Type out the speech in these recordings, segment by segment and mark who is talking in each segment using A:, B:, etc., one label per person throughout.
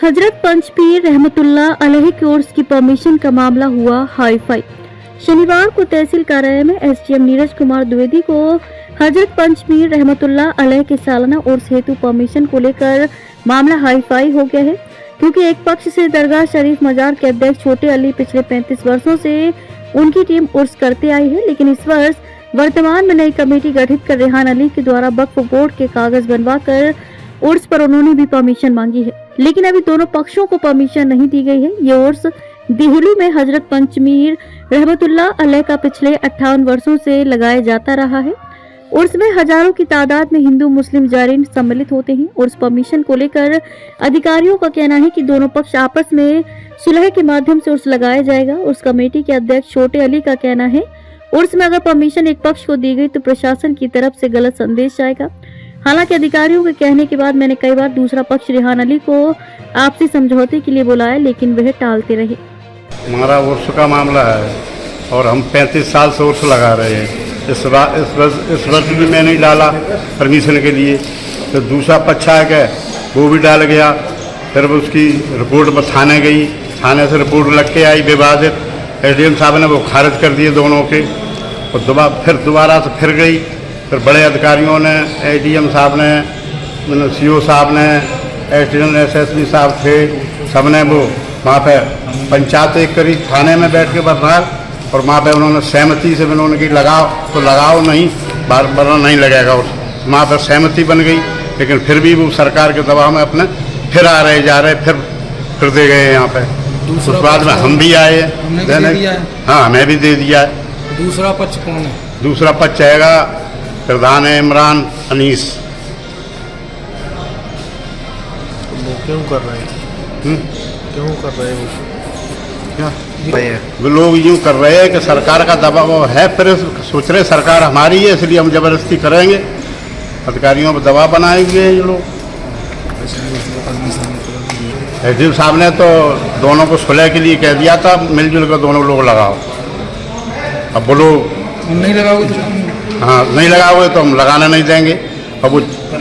A: हजरत पंचपीर रहमतुल्लाह अलैह की ओर की परमिशन का मामला हुआ हाई फाई। शनिवार को तहसील कार्यालय में एसडीएम नीरज कुमार द्विवेदी को हजरत पंचपीर रहमतुल्लाह अलैह के सालाना उर्स हेतु परमिशन को लेकर मामला हाई फाई हो गया है, क्योंकि एक पक्ष से दरगाह शरीफ मजार के अध्यक्ष छोटे अली पिछले 35 वर्षों से उनकी टीम उर्स करते आई है, लेकिन इस वर्ष वर्तमान में नई कमेटी गठित कर रेहान अली के द्वारा वक्फ बोर्ड के कागज बनवाकर उर्स पर उन्होंने भी परमिशन मांगी है, लेकिन अभी दोनों पक्षों को परमिशन नहीं दी गई है। ये उर्स दिल्ली में हजरत पंचपीर रहमतुल्लाह अलैह का पिछले 58 वर्षों से लगाया जाता रहा है। उर्स में हजारों की तादाद में हिंदू मुस्लिम जारीन सम्मिलित होते हैं। उर्स परमिशन को लेकर अधिकारियों का कहना है कि दोनों पक्ष आपस में सुलह के माध्यम से उर्स लगाया जाएगा। उर्स कमेटी के अध्यक्ष छोटे अली का कहना है, उर्स में अगर परमिशन एक पक्ष को दी गई तो प्रशासन की तरफ से गलत संदेश आएगा। हालांकि अधिकारियों के कहने के बाद मैंने कई बार दूसरा पक्ष रेहान अली को आपसी समझौते के लिए बुलाया, लेकिन वह टालते रहे।
B: हमारा उर्स का मामला है और हम 35 साल से उर्स लगा रहे हैं। इस वर्ष भी मैं नहीं डाला परमिशन के लिए, तो दूसरा पक्ष आ गया वो भी डाल गया। फिर उसकी रिपोर्ट थाने गई, थाने से रिपोर्ट लग के आई विवादित। एसडीएम साहब ने वो खारिज कर दिए दोनों के, और दोबारा से फिर गई। फिर बड़े अधिकारियों ने, एडीएम साहब ने, सीओ साहब ने, एसडीएम एसएसपी साहब थे, सब ने वो वहाँ पे पंचायत एक करी थाने में बैठ के बर्बाद, और वहाँ पे उन्होंने सहमति से उन्होंने की लगाओ तो लगाओ, नहीं बार नहीं लगेगा। वहाँ पर सहमति बन गई, लेकिन फिर भी वो सरकार के दबाव में अपने फिर आ रहे जा रहे, फिर दे गए यहाँ पे। उस बाद में हम भी आए, हाँ हमें भी दे दिया है।
C: दूसरा पक्ष कौन है? दूसरा
B: पक्ष आएगा प्रधान है इमरान अनीस।
C: वो क्यों कर रहे हैं? क्यों कर रहे हैं
B: वो लोग यूँ कर रहे हैं कि सरकार का दबाव है, फिर सोच रहे सरकार हमारी है इसलिए हम जबरदस्ती करेंगे, अधिकारियों पर दबाव बनाएंगे ये लोग। एसडीएम साहब ने तो दोनों को सुलह के लिए कह दिया था, मिलजुल कर दोनों लोग लगाओ। अब बोलो
C: नहीं लगाओगे?
B: हाँ नहीं लगाओगे तो हम लगाने नहीं देंगे। अब वो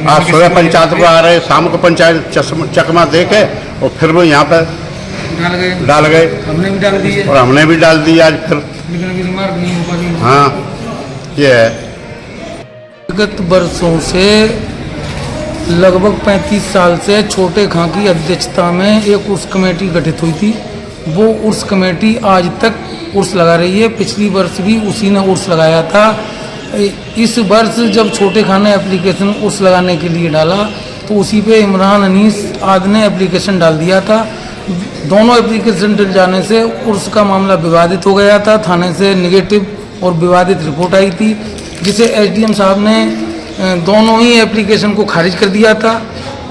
B: आज सुबह पंचायत को आ रहे, शाम को पंचायत चकमा दे के और फिर वो यहाँ पर डाल गए।
C: हमने भी डाल दिए
B: और हमने भी डाल दिया आज फिर। हाँ ये है।
C: विगत वर्षों से लगभग 35 साल से छोटे खां की अध्यक्षता में एक उर्स कमेटी गठित हुई थी। वो उर्स कमेटी आज तक उर्स लगा रही है। पिछली वर्ष भी उसी ने उर्स लगाया था। इस वर्ष जब छोटे खां ने एप्लीकेशन उर्स लगाने के लिए डाला तो उसी पे इमरान अनीस आदि ने एप्लीकेशन डाल दिया था। दोनों एप्लीकेशन डल जाने से उर्स का मामला विवादित हो गया था। थाने से नेगेटिव और विवादित रिपोर्ट आई थी, जिसे एसडीएम साहब ने दोनों ही एप्लीकेशन को खारिज कर दिया था।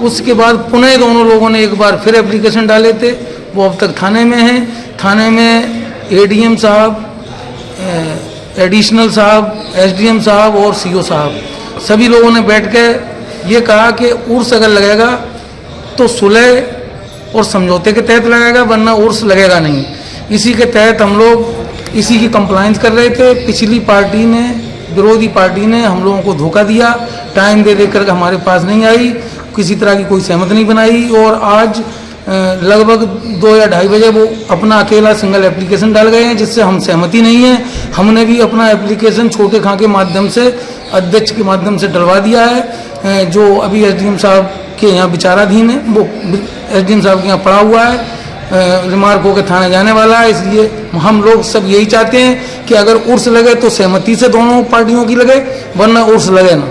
C: उसके बाद पुनः दोनों लोगों ने एक बार फिर एप्लीकेशन डाले थे, वो अब तक थाने में हैं। थाने में एडीएम साहब, एडिशनल साहब, एसडीएम साहब और सीओ साहब सभी लोगों ने बैठ के ये कहा कि उर्स अगर लगेगा तो सुलह और समझौते के तहत लगेगा, वरना उर्स लगेगा नहीं। इसी के तहत हम लोग इसी की कंप्लाइंस कर रहे थे। पिछली पार्टी ने, विरोधी पार्टी ने हम लोगों को धोखा दिया, टाइम दे देकर हमारे पास नहीं आई, किसी तरह की कोई सहमति नहीं बनाई, और आज लगभग 2 या 2:30 बजे वो अपना अकेला सिंगल एप्लीकेशन डाल गए हैं, जिससे हम सहमति नहीं है। हमने भी अपना एप्लीकेशन छोटे खां के माध्यम से, अध्यक्ष के माध्यम से डलवा दिया है, जो अभी एसडीएम साहब के यहाँ विचाराधीन है। वो एसडीएम साहब के यहाँ पड़ा हुआ है, रिमार्क होकर थाने जाने वाला है। इसलिए हम लोग सब यही चाहते हैं कि अगर उर्स लगे तो सहमति से दोनों पार्टियों की लगे, वरना उर्स लगे ना।